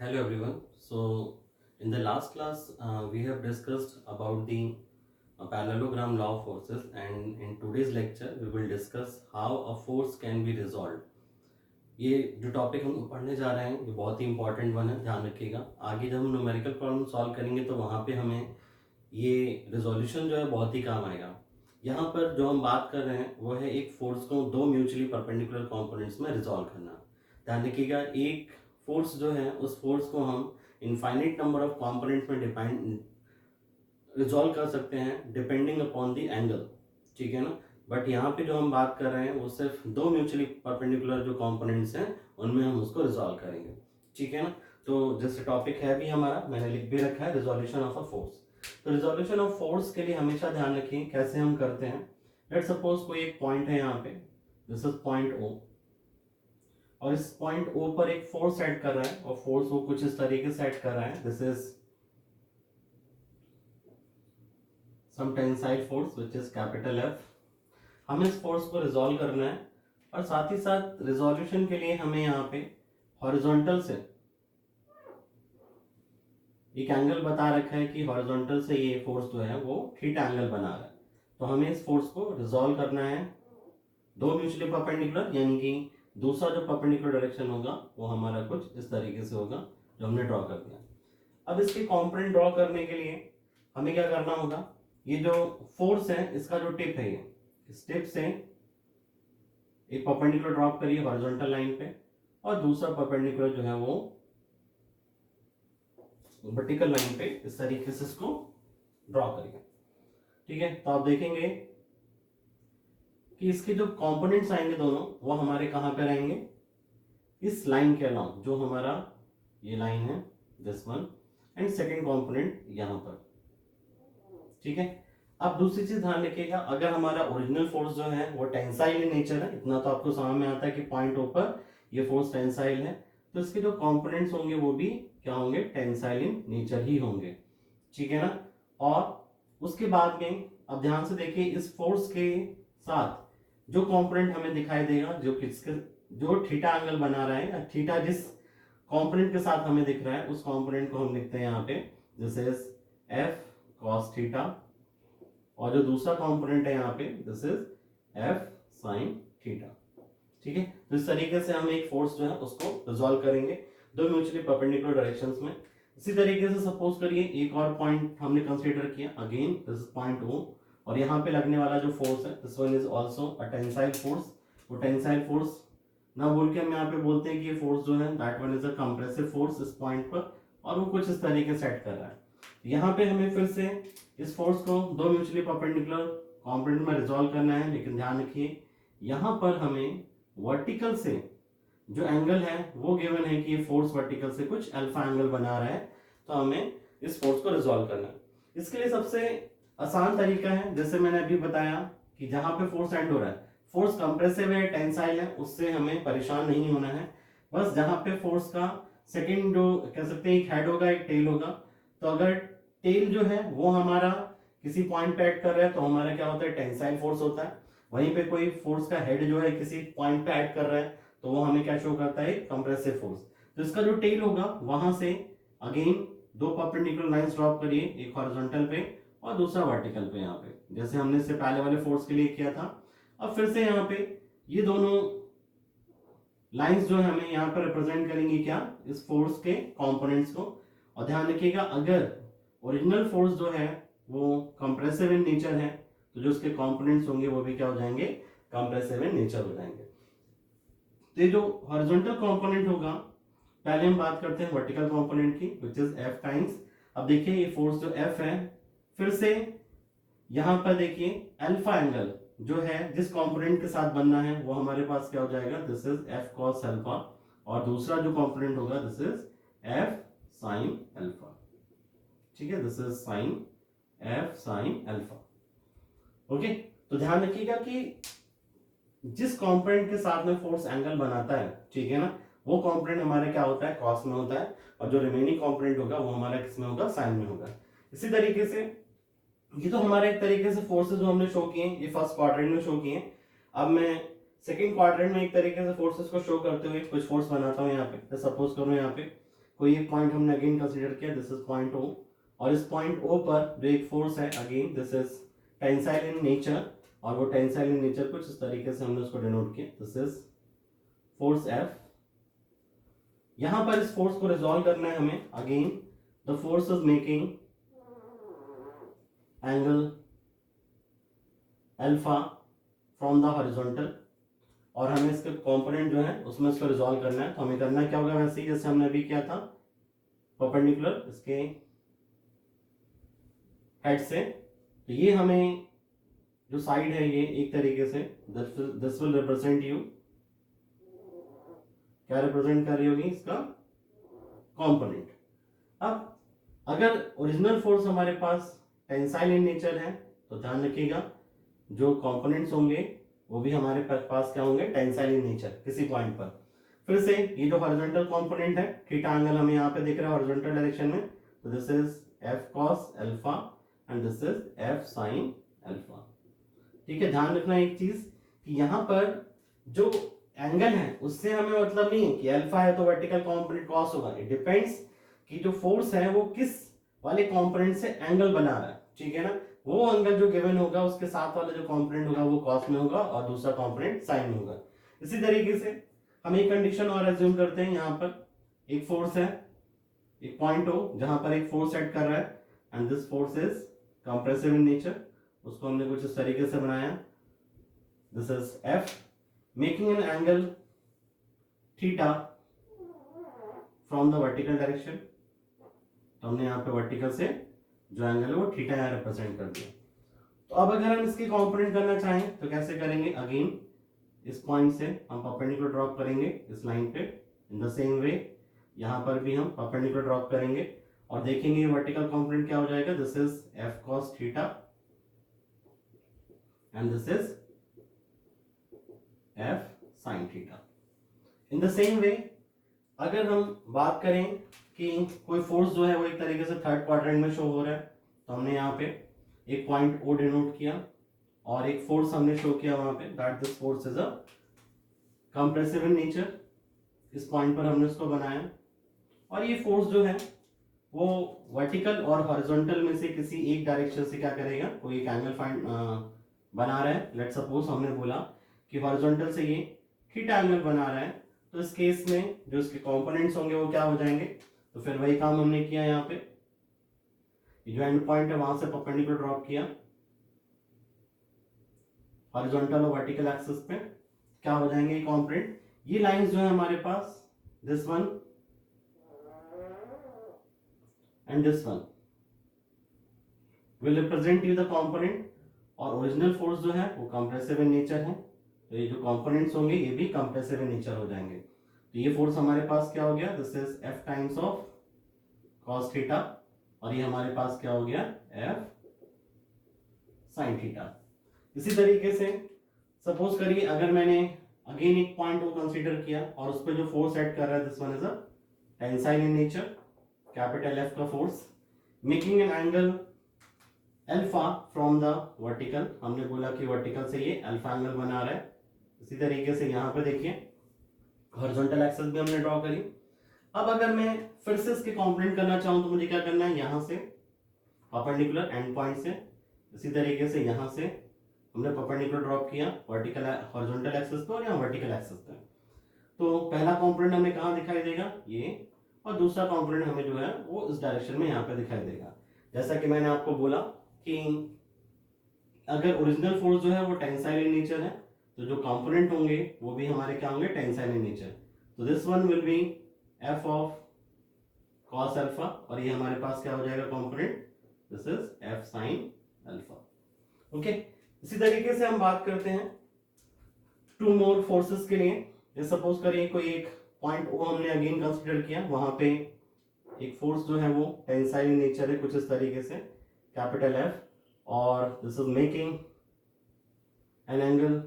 Hello everyone. So in the last class we have discussed about the parallelogram law of forces, and in today's lecture we will discuss how a force can be resolved. ये जो topic हम पढ़ने जा रहे हैं ये बहुत ही important one है, ध्यान रखिएगा। आगे जब हम न्यूमेरिकल प्रॉब्लम सॉल्व करेंगे तो वहाँ पे हमें ये रिजोल्यूशन जो है बहुत ही काम आएगा। यहाँ पर जो हम बात कर रहे हैं वो है एक फोर्स को दो म्यूचुअली परपेंडिकुलर कंपोनेंट्स में रिजॉल्व करना। ध्यान रखिएगा, एक फोर्स जो है उस फोर्स को हम इनफाइनाइट नंबर ऑफ कंपोनेंट्स में डिपेंड रिजॉल्व कर सकते हैं डिपेंडिंग अपॉन द एंगल, ठीक है ना। बट यहाँ पे जो हम बात कर रहे हैं वो सिर्फ दो म्यूचुअली परपेंडिकुलर जो कंपोनेंट्स हैं उनमें हम उसको रिजॉल्व करेंगे, ठीक है ना। तो जैसे टॉपिक है भी हमारा, मैंने लिख भी रखा है रिजोल्यूशन ऑफ अ फोर्स। तो रिजोल्यूशन ऑफ फोर्स के लिए हमेशा ध्यान रखिए कैसे हम करते हैं। लेट सपोज कोई एक पॉइंट है यहाँ पे, दिस इज पॉइंट ओ, और इस पॉइंट ओ पर एक फोर्स सेट कर रहा है और फोर्स वो कुछ इस तरीके से सेट कर रहा है, this is some tensile force which is capital F. हमें इस फोर्स को रिजॉल्व करना है और साथ ही साथ रिजोल्यूशन के लिए हमें यहाँ पे हॉरिजॉन्टल से एक एंगल बता रखा है कि हॉरिजॉन्टल से ये फोर्स जो है वो थीटा एंगल बना रहा है। तो हमें इस फोर्स को रिजॉल्व करना है दो म्यूचुअली परपेंडिकुलर, यानी कि दूसरा जो परपेंडिकुलर डायरेक्शन होगा वो हमारा कुछ इस तरीके से होगा जो हमने ड्रॉ कर दिया। अब इसके कंपोनेंट ड्रॉ करने के लिए हमें क्या करना होगा, ये जो फोर्स है इसका जो टिप है, ये इस टिप से एक परपेंडिकुलर ड्रॉप करिए हॉरिजॉन्टल लाइन पे और दूसरा परपेंडिकुलर जो है वो वर्टिकल लाइन पे इस तरीके से इसको ड्रॉ करिए, ठीक है। तो आप देखेंगे कि इसके जो कंपोनेंट्स आएंगे दोनों वो हमारे कहां पे रहेंगे, इस लाइन के अलावा जो हमारा ये लाइन है this one, and second component यहां पर, ठीक है। अब दूसरी चीज ध्यान रखिएगा, अगर हमारा ओरिजिनल फोर्स जो है वो टेंसाइल इन नेचर है, इतना तो आपको समझ में आता है कि पॉइंट ऊपर ये फोर्स टेंसाइल है, तो इसके जो कंपोनेंट्स होंगे वो भी क्या होंगे, टेंसाइल इन नेचर ही होंगे, ठीक है ना। और उसके बाद में अब ध्यान से देखिए, इस फोर्स के साथ जो कंपोनेंट हमें दिखाई देगा जो किसके जो थीटा एंगल बना रहा है, या थीटा जिस कंपोनेंट के साथ हमें दिख रहा है उस कंपोनेंट को हम लिखते हैं यहाँ पे this is F cos theta, और जो दूसरा कंपोनेंट है यहाँ पे this is F sine theta, ठीक है। तो इस तरीके से हम एक फोर्स जो है उसको रिजॉल्व करेंगे दो म्यूचुअली परपेंडिकुलर डायरेक्शंस में। इसी तरीके से सपोज करिए एक और पॉइंट हमने कंसीडर किया, again this is point O, और यहाँ पे लगने वाला जो फोर्स है this one is also a tensile force. वो टेंसाइल फोर्स ना बोल के हम यहाँ पे बोलते हैं कि ये फोर्स जो है that one is a compressive force इस पॉइंट पर, और वो कुछ इस तरीके सेट कर रहा है। यहाँ पे हमें फिर से इस फोर्स को दो म्यूचुअली परपेंडिकुलर कंपोनेंट में रिजॉल्व करना है, लेकिन ध्यान रखिए यहाँ पर हमें वर्टिकल से जो एंगल है वो गिवन है कि ये फोर्स वर्टिकल से कुछ अल्फा एंगल बना रहा है, तो हमें इस फोर्स को रिजॉल्व करना है। इसके लिए सबसे आसान तरीका है, जैसे मैंने अभी बताया कि जहां पे फोर्स एंड हो रहा है, फोर्स कंप्रेसिव है टेंसाइल है, उससे हमें परेशान नहीं होना है। बस जहां पे फोर्स का सेकंड जो कह सकते हैं एक हेड होगा एक टेल होगा, तो अगर टेल जो है वो हमारा किसी पॉइंट पे एक्ट कर रहा है तो हमारा क्या होता है, टेंसाइल फोर्स होता है। वहीं पे कोई फोर्स का हेड जो है किसी पॉइंट पे एक्ट कर रहा है तो वो हमें क्या शो करता है, कंप्रेसिव फोर्स। तो इसका जो टेल होगा वहां से अगेन दो परपेंडिकुलर लाइंस ड्रॉप करिए, एक हॉरिजॉन्टल पे और दूसरा वर्टिकल पे, यहाँ पे जैसे हमने इससे पहले वाले फोर्स के लिए किया था। अब फिर से यहाँ पे ये दोनों लाइंस जो है हमें यहाँ पर रिप्रेजेंट करेंगी क्या, इस फोर्स के कंपोनेंट्स को। और ध्यान रखिएगा अगर ओरिजिनल फोर्स जो है वो कंप्रेसिव इन नेचर है तो जो उसके कंपोनेंट्स होंगे वो भी क्या हो जाएंगे, कंप्रेसिव इन नेचर हो जाएंगे। तो ये जो हॉरिजॉन्टल कंपोनेंट होगा, पहले हम बात करते हैं वर्टिकल कंपोनेंट की व्हिच इज एफ टाइम्स। अब देखिए ये फोर्स जो एफ है, फिर से यहां पर देखिए अल्फा एंगल जो है जिस कंपोनेंट के साथ बनना है वो हमारे पास क्या हो जाएगा, this is F cos alpha, और दूसरा जो कंपोनेंट होगा this is F sine alpha, ठीक है, this is sine F sine alpha. Okay, तो ध्यान रखिएगा कि जिस कंपोनेंट के साथ में फोर्स एंगल बनाता है, ठीक है ना, वो कंपोनेंट हमारा क्या होता है, कॉस में होता है, और जो रिमेनिंग कंपोनेंट होगा वो हमारा किस में होगा, साइन में होगा। इसी तरीके से ये तो हमारे एक तरीके से फोर्सेस जो हमने शो किए ये फर्स्ट क्वाड्रेंट में शो किए। अब मैं सेकंड क्वाड्रेंट में एक तरीके से फोर्सेस को शो करते हुए कुछ फोर्स बनाता हूँ यहाँ पे। तो सपोज करो यहाँ पे कोई एक पॉइंट हमने अगेन कंसीडर किया, दिस इज पॉइंट ओ, और इस पॉइंट ओ पर जो एक फोर्स है again this is tensile in nature, और वो टेंसाइल इन नेचर कुछ इस तरीके से हमने उसको डिनोट किया, दिस इज फोर्स एफ। यहां पर इस फोर्स को रिजॉल्व करना है हमें, again the force is making angle alpha from the horizontal, और हमें इसके कंपोनेंट जो है उसमें इसको रिजॉल्व करना है। तो हमें करना क्या होगा, वैसे ही जैसे हमने अभी किया था परपेंडिकुलर इसके हेड से। तो ये हमें जो साइड है ये एक तरीके से दिस विल रिप्रेजेंट यू, क्या रिप्रेजेंट कर रही होगी, इसका कंपोनेंट। अब अगर ओरिजिनल फोर्स हमारे पास टेंसाइल इन नेचर है तो ध्यान रखिएगा जो कंपोनेंट्स होंगे वो भी हमारे पास क्या होंगे, टेंसाइल इन नेचर किसी पॉइंट पर। फिर से ये जो हॉरिजॉन्टल कंपोनेंट है, थीटा एंगल हमें यहाँ पे दिख रहा है हॉरिजॉन्टल डायरेक्शन में, तो this is F cos alpha and this is F sine alpha. ठीक है, ध्यान रखना एक चीज कि यहाँ पर जो एंगल है उससे हमें मतलब नहीं है कि अल्फा है तो वर्टिकल कंपोनेंट कॉस होगा, इट डिपेंड्स कि जो फोर्स है वो किस वाले कंपोनेंट से एंगल बना रहा है, ठीक है ना। वो एंगल जो गिवन होगा उसके साथ वाला जो कंपोनेंट होगा वो कॉस में होगा और दूसरा कंपोनेंट साइन में होगा। इसी तरीके से हम एक कंडीशन और एज्यूम करते हैं, यहाँ पर एक फोर्स है, एक पॉइंट हो जहां पर एक फोर्स एक्ट कर रहा है and this force is compressive in nature, उसको हमने कुछ इस तरीके से बनाया, this is F making an angle theta from the vertical direction. तो हमने यहाँ पे वर्टिकल से जो एंगल है वो थीटा यहाँ रिप्रेजेंट कर दिया। तो अब अगर हम इसके कंपोनेंट करना चाहें तो कैसे करेंगे, अगेन इस पॉइंट से हम परपेंडिकुलर ड्रॉप करेंगे इस लाइन पे, इन द सेम वे यहाँ पर भी हम परपेंडिकुलर ड्रॉप करेंगे और देखेंगे वर्टिकल कंपोनेंट क्या हो जाएगा, this is F cos theta and this is F sine theta. In the same way अगर हम बात करें कि कोई फोर्स जो है वो एक तरीके से थर्ड क्वाड्रेंट में शो हो रहा है, तो हमने यहाँ पे एक पॉइंट ओ डिनोट किया और एक फोर्स हमने शो किया वहां पे, that this force is a compressive in nature. इस पॉइंट पर हमने उसको बनाया और ये फोर्स जो है वो वर्टिकल और हॉरिजॉन्टल में से किसी एक डायरेक्शन से क्या करेगा, कोई एक एंगल फाइंड बना रहा है। लेट्स सपोज हमने बोला कि हॉरिजॉन्टल से ये थीटा एंगल बना रहा है, तो इस केस में जो इसके कंपोनेंट्स होंगे वो क्या हो जाएंगे, तो फिर वही काम हमने किया, यहाँ पे जो एंड पॉइंट है वहां से परपेंडिकुलर ड्रॉप किया हॉरिजॉन्टल और वर्टिकल एक्सिस पे, क्या हो जाएंगे ये कंपोनेंट। ये लाइंस जो है हमारे पास this one and this one will represent you the component, और ओरिजिनल फोर्स जो है वो कंप्रेसिव इन नेचर है, तो ये जो कंपोनेंट्स होंगे ये भी कंप्रेसिव इन नेचर हो जाएंगे। तो ये फोर्स हमारे पास क्या हो गया, this is F times of cos theta, और ये हमारे पास क्या हो गया, एफ साइन थीटा। इसी तरीके से सपोज करिए अगर मैंने अगेन एक पॉइंट को कंसीडर किया और उस पर जो फोर्स ऐड कर रहा है this one is a tensile in nature, capital F का force making an angle alpha from the vertical, हमने बोला कि वर्टिकल से ये अल्फा एंगल बना रहा है। इसी तरीके से यहाँ पे देखिए हॉरिजॉन्टल एक्सिस भी हमने ड्रॉ करी। अब अगर मैं फिर से इसके कंपोनेंट करना चाहूँ तो मुझे क्या करना है, यहाँ से परपेंडिकुलर एंड पॉइंट से, इसी तरीके से यहाँ से हमने परपेंडिकुलर ड्रॉप किया वर्टिकल हॉरिजॉन्टल एक्सिस पे और यहाँ वर्टिकल एक्सिस पे। तो पहला कंपोनेंट हमें कहाँ दिखाई देगा, ये, और दूसरा कंपोनेंट हमें जो है वो इस डायरेक्शन में यहाँ पे दिखाई देगा। जैसा कि मैंने आपको बोला कि अगर ओरिजिनल फोर्स जो है वो टेंसाइल इन नेचर है तो जो कंपोनेंट होंगे वो भी हमारे क्या होंगे, टेंसाइल इन नेचर। तो this one will be F of cos alpha, और ये हमारे पास क्या हो जाएगा component, this is F sine alpha. Okay, इसी तरीके से हम बात करते हैं टू मोर फोर्सेस के लिए। सपोज करिए कोई एक पॉइंट ओ हमने अगेन कंसीडर किया, वहां पे एक फोर्स जो है वो टेंसाइल इन नेचर है कुछ इस तरीके से, कैपिटल एफ, और this is making an angle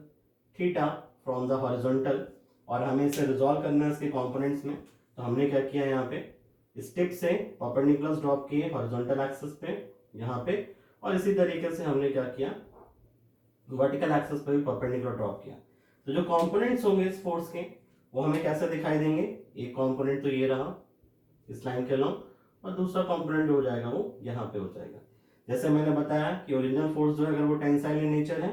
theta from the horizontal, और हमें इसे रिजॉल्व करना है इसके कंपोनेंट्स में। तो हमने क्या किया, यहाँ पे स्टिप से परपेंडिकुलर ड्रॉप किए हॉरिजॉन्टल एक्सिस पे यहाँ पे, और इसी तरीके से हमने क्या किया, वर्टिकल एक्सिस पे भी परपेंडिकुलर ड्रॉप किया। तो जो कंपोनेंट्स होंगे इस फोर्स के वो हमें कैसे दिखाई देंगे, एक कंपोनेंट तो ये रहा इस लाइन के along, और दूसरा कंपोनेंट जो हो जाएगा वो यहाँ पे हो जाएगा। जैसे मैंने बताया कि ओरिजिनल फोर्स जो है अगर वो टेंसाइल इन नेचर है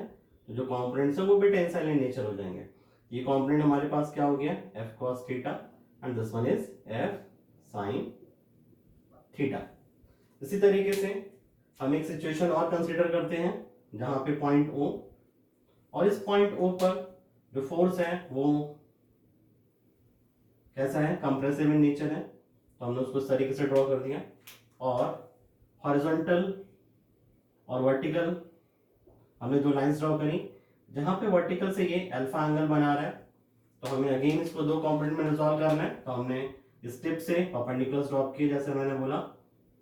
तो जो कंपोनेंट्स है वो भी टेंसाइल इन नेचर हो जाएंगे। ये कंपोनेंट हमारे पास क्या हो गया, F cos theta, and this one is F sine theta. इसी तरीके से हम एक सिचुएशन और कंसीडर करते हैं जहां पे पॉइंट O, और इस पॉइंट O पर जो फोर्स है वो कैसा है, कंप्रेसिव इन नेचर है। तो हमने उसको इस तरीके से ड्रॉ कर दिया, और हॉरिजॉन्टल और वर्टिकल हमने दो लाइंस ड्रॉ करी, जहां पे वर्टिकल से ये अल्फा एंगल बना रहा है, तो हमें अगेन इसको दो कंपोनेंट में रिजॉल्व करना है। तो हमने इस टिप से परपेंडिकुलर ड्रॉप किए, जैसे मैंने बोला,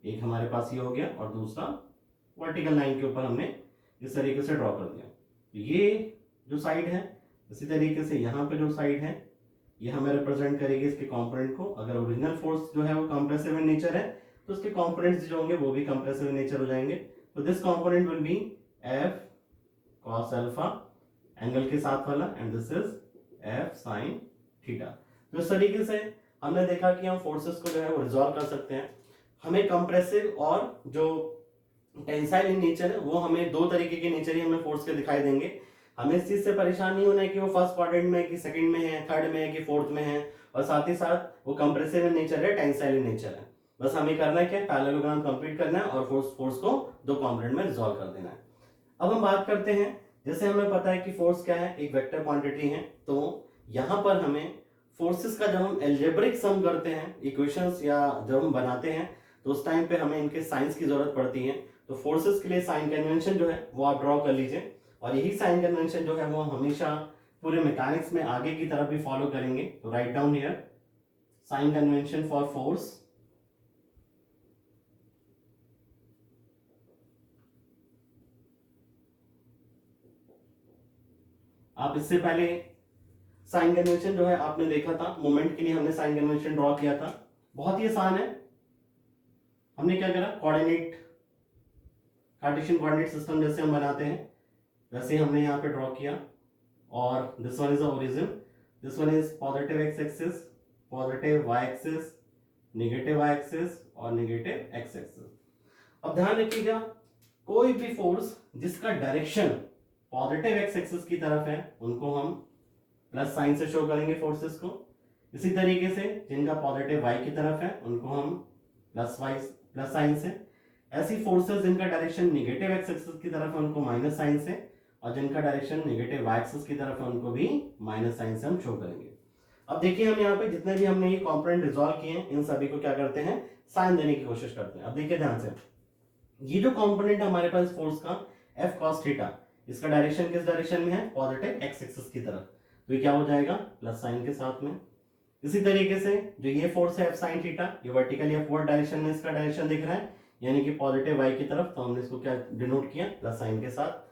एक हमारे पास ये हो गया और दूसरा वर्टिकल लाइन के ऊपर हमने इस तरीके से ड्रॉ कर दिया। ये जो साइड है, इसी तरीके से यहाँ पे जो साइड है ये हमें रिप्रेजेंट करेगी इसके कंपोनेंट को। अगर ओरिजिनल फोर्स जो है वो कंप्रेसिव इन नेचर है तो उसके कंपोनेंट्स जो होंगे वो भी कंप्रेसिव इन नेचर हो जाएंगे। तो this component will be F cos alpha angle के साथ वाला, and this is F sine theta. तो इस तरीके से हमने देखा कि हम फोर्सेस को जो है वो रिजॉल्व कर सकते हैं। हमें कंप्रेसिव और जो टेंसाइल इन नेचर है वो हमें दो तरीके के नेचर ही हमें फोर्स के दिखाई देंगे। हमें इस चीज से परेशान नहीं होना है कि वो फर्स्ट क्वाड्रेंट में है कि सेकंड में है, थर्ड में है कि फोर्थ में है, और साथ ही साथ वो कंप्रेसिव इन नेचर है, टेंसाइल इन नेचर है। बस हमें करना है क्या, पैरेललोग्राम कंप्लीट करना है और फोर्स को दो कंपोनेंट में रिजॉल्व कर देना है। अब हम बात करते हैं, जैसे हमें पता है कि फोर्स क्या है, एक वेक्टर क्वांटिटी है, तो यहाँ पर हमें फोर्सेस का जब हम एल्जेब्रिक सम करते हैं, इक्वेशंस या जब हम बनाते हैं, तो उस टाइम पे हमें इनके साइंस की जरूरत पड़ती है। तो फोर्सेस के लिए साइन कन्वेंशन जो है वो आप ड्रॉ कर लीजिए, और यही साइन कन्वेंशन जो है वो हमेशा पूरे मैकेनिक्स में आगे की तरफ भी फॉलो करेंगे। तो write down here sine convention for force. आप इससे पहले साइन कन्वेंशन जो है आपने देखा था, मोमेंट के लिए हमने साइन कन्वेंशन ड्रॉ किया था, बहुत ही आसान है। हमने क्या करा, कोऑर्डिनेट कार्टेशियन कोऑर्डिनेट सिस्टम जैसे हम बनाते हैं वैसे हमने यहाँ पे ड्रॉ किया, और this one is the origin, this one is positive X axis, positive Y axis, negative Y axis और नेगेटिव एक्स एक्सिस। अब ध्यान रखिएगा, कोई भी फोर्स जिसका डायरेक्शन पॉजिटिव एक्स एक्सिस की तरफ है उनको हम प्लस साइन से शो करेंगे फोर्सेस को। इसी तरीके से जिनका पॉजिटिव वाई की तरफ है उनको हम प्लस साइन से। ऐसी फोर्सेस जिनका डायरेक्शन नेगेटिव एक्स एक्सिस की तरफ है उनको माइनस साइन से, और जिनका डायरेक्शन नेगेटिव वाई एक्सिस की तरफ है उनको भी माइनस साइन से हम शो करेंगे। अब देखिए हम यहाँ पे जितने भी हमने ये कंपोनेंट रिजॉल्व किए हैं इन सभी को क्या करते हैं, साइन देने की कोशिश करते हैं। अब देखिए ध्यान से, ये जो कंपोनेंट हमारे पास फोर्स का एफ कॉस थीटा, इसका डायरेक्शन किस डायरेक्शन में है, पॉजिटिव एक्स एक्सिस की तरफ, तो ये क्या हो जाएगा, प्लस साइन के साथ में। इसी तरीके से जो ये फोर्स है एफ साइन थीटा, ये वर्टिकल या फॉरवर्ड डायरेक्शन में इसका डायरेक्शन दिख रहा है, यानी कि पॉजिटिव वाई की तरफ, तो हमने इसको क्या डिनोट किया, प्लस साइन के साथ।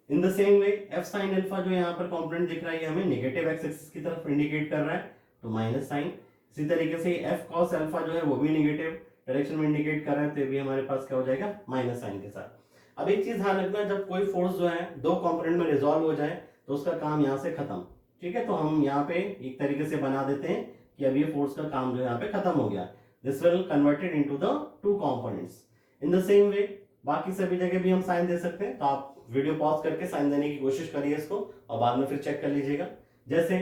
In the same way F sine alpha जो यहाँ पर कंपोनेंट दिख रहा है ये हमें नेगेटिव एक्स एक्सिस की तरफ इंडिकेट कर रहा है, तो माइनस साइन। इसी तरीके से एफ कॉस अल्फा जो है वो भी नेगेटिव डायरेक्शन में इंडिकेट कर रहा है, तो ये भी हमारे पास क्या हो जाएगा, माइनस साइन के साथ। अब एक चीज ध्यान रखना, जब कोई फोर्स जो है दो कंपोनेंट में रिजॉल्व हो जाए तो उसका काम यहाँ से खत्म, ठीक है। तो हम यहाँ पे एक तरीके से बना देते हैं कि अब ये फोर्स का काम जो यहाँ पे खत्म हो गया, this will converted into the two components. In the same way बाकी सभी जगह भी हम साइन दे सकते हैं, तो आप वीडियो पॉज करके साइन देने की कोशिश करिए इसको, और बाद में फिर चेक कर लीजिएगा। जैसे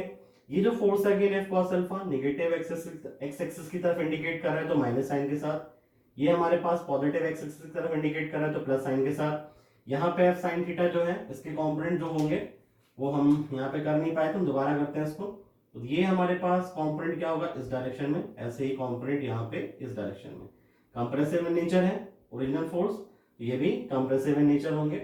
ये जो फोर्स है again F cos alpha negative X axis की तरफ इंडिकेट कर रहा है, तो माइनस साइन के साथ। ये हमारे पास पॉजिटिव एक्स एक्सिस की तरफ इंडिकेट कर रहा है, तो प्लस साइन के साथ। यहाँ पे एफ साइन थीटा जो है इसके कंपोनेंट जो होंगे वो हम यहाँ पे कर नहीं पाए, तो हम दोबारा करते हैं इसको। तो ये हमारे पास कंपोनेंट क्या होगा, इस डायरेक्शन में, ऐसे ही कंपोनेंट यहाँ पे इस डायरेक्शन में। कंप्रेसिव इन नेचर है ओरिजिनल फोर्स, ये भी कंप्रेसिव इन नेचर होंगे,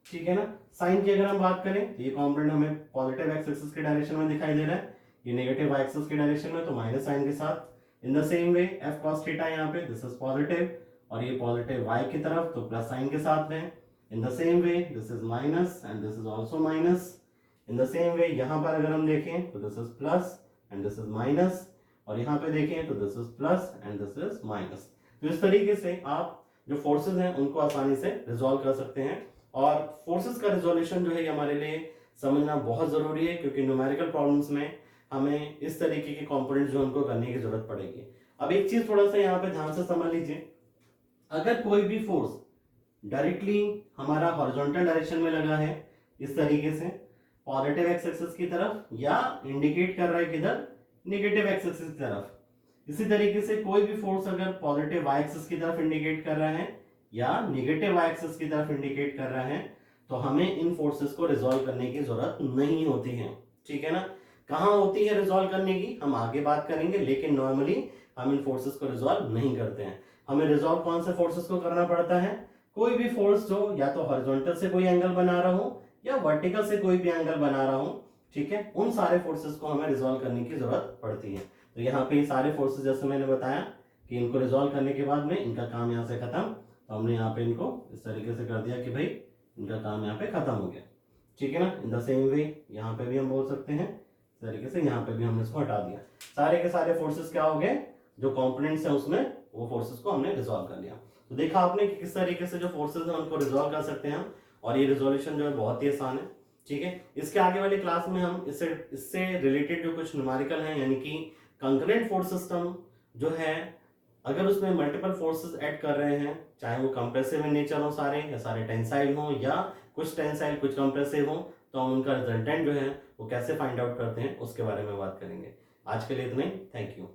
ठीक है ना। साइन की अगर हम बात करें तो ये कंपोनेंट हमें पॉजिटिव एक्स एक्सिस के डायरेक्शन में दिखाई दे रहा है, ये नेगेटिव वाई एक्सिस के डायरेक्शन में, तो माइनस साइन के साथ। In the same way F cos theta यहाँ पे दिस इज पॉजिटिव, और ये पॉजिटिव वाई की तरफ, तो प्लस साइन के साथ में। In the same way this is minus and this is also minus. In the same way यहाँ पर अगर हम देखें तो this is plus and this is minus, और यहाँ पे देखें तो this is plus and this is minus. तो इस तरीके से आप जो फोर्सेस हैं उनको आसानी से रिजॉल्व कर सकते हैं, और फोर्सेस का रिजोल्यूशन जो है हमारे लिए समझना बहुत जरूरी है, क्योंकि न्यूमेरिकल प्रॉब्लम्स में हमें इस तरीके के कंपोनेंट्स जो उनको करने की जरूरत पड़ेगी। अब एक चीज थोड़ा सा यहाँ पे ध्यान से समझ लीजिए, अगर कोई भी फोर्स डायरेक्टली हमारा हॉरिजॉन्टल डायरेक्शन में लगा है इस तरीके से पॉजिटिव एक्स एक्सिस की तरफ, या इंडिकेट कर रहा है किधर, नेगेटिव एक्स एक्सिस की तरफ, इसी तरीके से कोई भी फोर्स अगर पॉजिटिव वाई एक्सिस की तरफ इंडिकेट कर रहा है या नेगेटिव वाई एक्सिस की तरफ इंडिकेट कर रहा है, तो हमें इन फोर्सेस को रिजॉल्व करने की जरूरत नहीं होती है। ठीक है ना, कहां होती है रिजॉल्व करने की हम आगे बात करेंगे, लेकिन नॉर्मली हम इन फोर्सेस को रिजॉल्व नहीं करते हैं। हमें रिजॉल्व कौन से फोर्सेस को करना पड़ता है, कोई भी फोर्स जो या तो हॉरिजॉन्टल से कोई एंगल बना रहा हो या वर्टिकल से कोई भी एंगल बना रहा हो, ठीक है, उन सारे फोर्सेस को हमें रिजॉल्व करने की जरूरत पड़ती है। तो यहाँ पे सारे फोर्सेस जैसे मैंने बताया कि इनको रिजॉल्व करने के बाद में इनका काम यहाँ से खत्म, तो हमने यहाँ पे इनको इस तरीके से कर दिया कि भाई इनका काम यहाँ पे खत्म हो गया। ठीक है ना, इन द सेम वे यहाँ पे भी हम बोल सकते हैं इस तरीके से, यहाँ पे भी हमने इसको हटा दिया। सारे के सारे फोर्सेस क्या हो गए, जो कॉम्पोनेंट्स हैं उसमें वो फोर्सेस को हमने रिजॉल्व कर लिया। तो देखा आपने कि किस तरीके से जो फोर्सेस हैं उनको रिजॉल्व कर सकते हैं हम, और ये रिजोल्यूशन जो है बहुत ही आसान है। ठीक है, इसके आगे वाली क्लास में हम इससे रिलेटेड जो कुछ न्यूमेरिकल हैं, यानी कि कंकरेंट फोर्स सिस्टम जो है, अगर उसमें मल्टीपल फोर्सेस ऐड कर रहे हैं, चाहे वो कंप्रेसिव इन नेचर हो सारे, या सारे टेंसाइल हो, या कुछ टेंसाइल कुछ कंप्रेसिव हो, तो हम उनका रिजल्टेंट जो है वो कैसे फाइंड आउट करते हैं उसके बारे में बात करेंगे। आज के लिए इतना ही, थैंक यू।